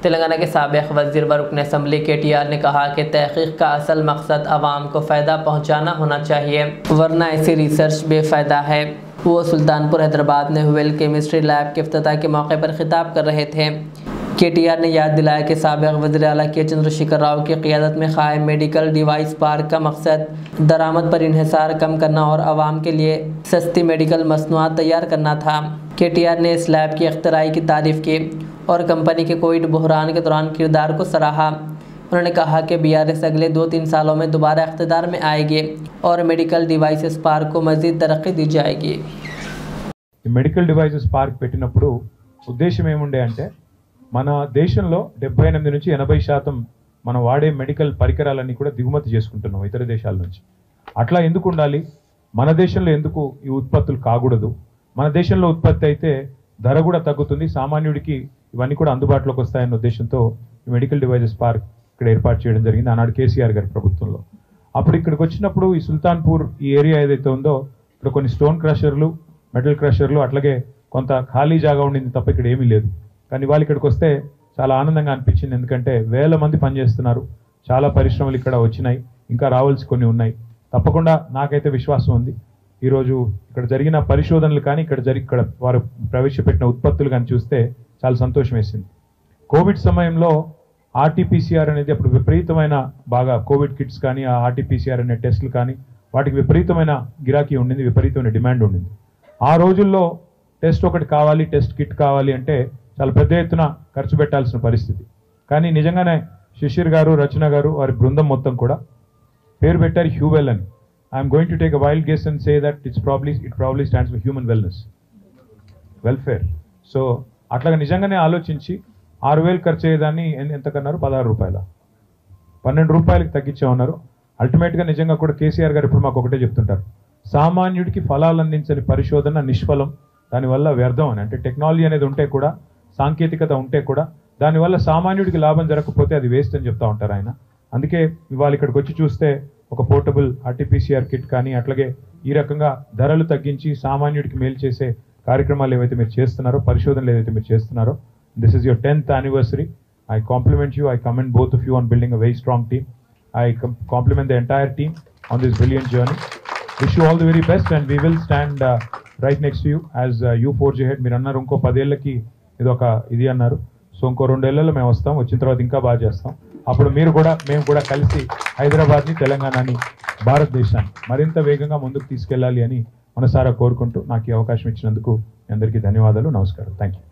तेलंगाना के साबिक़ वज़ीर व रुकन असम्बली KTR ने कहा कि तहक़ीक़ का असल मकसद आवाम को फ़ायदा पहुँचाना होना चाहिए, वरना ऐसी रिसर्च बेफ़ायदा है। वो सुल्तानपुर हैदराबाद में हुवेल केमिस्ट्री लैब के इफ्तिताह के मौके पर ख़िताब कर रहे थे। KTR ने याद दिलाया कि साबिक़ वज़ीर आला के चंद्रशेखर राव की क़ियादत में क़ायम मेडिकल डिवाइस पार्क का मकसद दरामद पर इन्हिसार कम करना और आवाम के लिए सस्ती मेडिकल मसनूआत तैयार करना था। KTR ने इस लैब की अख्तराई की तारीफ़ की और कंपनी के कोविड बहरान के दौरान किरदार को सराहा। उन्होंने कहा कि BRS अगले 2-3 सालों में दोबारा इख्तिदार में आएगी और मेडिकल डिवाइसेस पार्क को मज़ीद तरक्की दी जाएगी। మెడికల్ డివైసెస్ పార్క్ పెట్టినప్పుడు ఉద్దేశం ఏముండే అంటే మన దేశంలో 78 నుంచి 80% మనం వాడే మెడికల్ పరికరాలన్నీ కూడా దిగుమతి చేసుకుంటున్నాం ఇతర దేశాల నుంచి. అట్లా ఎందుకు ఉండాలి, మన దేశంలో ఎందుకు ఈ ఉత్పత్తులు కాకూడదు, మన దేశంలో ఉత్పత్తి అయితే ధర కూడా తగ్గుతుంది, సామాన్యుడికి ఇవన్నీ కూడా అందుబాటులోకి వస్తాయన్న ఉద్దేశంతో ఈ మెడికల్ డివైసెస్ పార్క్ ఇక్కడ ఏర్పాటు చేయడం జరిగింది ఆనాడు KCR గారి ప్రభుత్వంలో. అప్పుడు ఇక్కడికి వచ్చినప్పుడు ఈ సుల్తాన్పూర్ ఈ ఏరియా ఏదైతే ఉందో ఇక్కడ కొన్ని స్టోన్ క్రషర్లు, మెటల్ క్రషర్లు, అట్లాగే కొంత ఖాళీ జాగా ఉండింది తప్ప ఇక్కడ ఏమీ లేదు. కానీ వాళ్ళు ఇక్కడికి వస్తే చాలా ఆనందంగా అనిపించింది, ఎందుకంటే వేల మంది పనిచేస్తున్నారు, చాలా పరిశ్రమలు ఇక్కడ వచ్చినాయి, ఇంకా రావాల్సి కొన్ని ఉన్నాయి. తప్పకుండా నాకైతే విశ్వాసం ఉంది ఈరోజు ఇక్కడ జరిగిన పరిశోధనలు కానీ ఇక్కడ వారు ప్రవేశపెట్టిన ఉత్పత్తులు కానీ చూస్తే చాలా సంతోషం వేసింది. కోవిడ్ సమయంలో RT-PCR అనేది అప్పుడు విపరీతమైన బాగా కోవిడ్ కిట్స్ కానీ ఆ RT-PCR అనే టెస్టులు కానీ వాటికి విపరీతమైన గిరాకీ ఉండింది, విపరీతమైన డిమాండ్ ఉండింది. ఆ రోజుల్లో టెస్ట్ ఒకటి కావాలి, టెస్ట్ కిట్ కావాలి అంటే చాలా పెద్ద ఎత్తున ఖర్చు పెట్టాల్సిన పరిస్థితి. కానీ నిజంగానే శిశిర్ గారు, రచన గారు, వారి బృందం మొత్తం కూడా పేరు పెట్టారు హ్యూవెల్ అని. I'm going to take a wild guess and say that it probably stands for human welfare. So అట్లాగా నిజంగానే ఆలోచించి 6,000 ఖర్చు అయ్యేదాన్ని ఎంత కన్నారు, 16 రూపాయల 12 రూపాయలకి తగ్గించామన్నారు. అల్టిమేట్గా నిజంగా కూడా KCR గారు ఇప్పుడు మాకు ఒకటే చెప్తుంటారు, సామాన్యుడికి ఫలాలు అందించని పరిశోధన నిష్ఫలం, దానివల్ల వ్యర్థం అని. అంటే టెక్నాలజీ అనేది ఉంటే కూడా, సాంకేతికత ఉంటే కూడా దానివల్ల సామాన్యుడికి లాభం జరగకపోతే అది వేస్ట్ అని చెప్తా ఉంటారు ఆయన. అందుకే ఇవాళ ఇక్కడికి వచ్చి చూస్తే ఒక పోర్టబుల్ RT-PCR కిట్ కానీ అట్లాగే ఈ రకంగా ధరలు తగ్గించి సామాన్యుడికి మేలు చేసే కార్యక్రమాలు ఏవైతే మీరు చేస్తున్నారో, పరిశోధనలు ఏవైతే మీరు చేస్తున్నారో, this is your 10th anniversary. I compliment you, I commend both of you on building a very strong team. I compliment the entire team on this brilliant journey. Wish you all the very best and we will stand right next to you as you forge ahead. మీరు అన్నారు ఇంకో 10 ఏళ్ళకి ఇది అన్నారు. So ఇంకో 2 ఏళ్లలో మేము వస్తాం, వచ్చిన తర్వాత ఇంకా బాగా చేస్తాం. అప్పుడు మేము కూడా కలిసి హైదరాబాద్ని, తెలంగాణని, భారతదేశాన్ని మరింత వేగంగా ముందుకు తీసుకెళ్ళాలి అని మనసారా కోరుకుంటూ నాకు ఈ అవకాశం ఇచ్చినందుకు అందరికీ ధన్యవాదాలు. నమస్కారం. Thank you.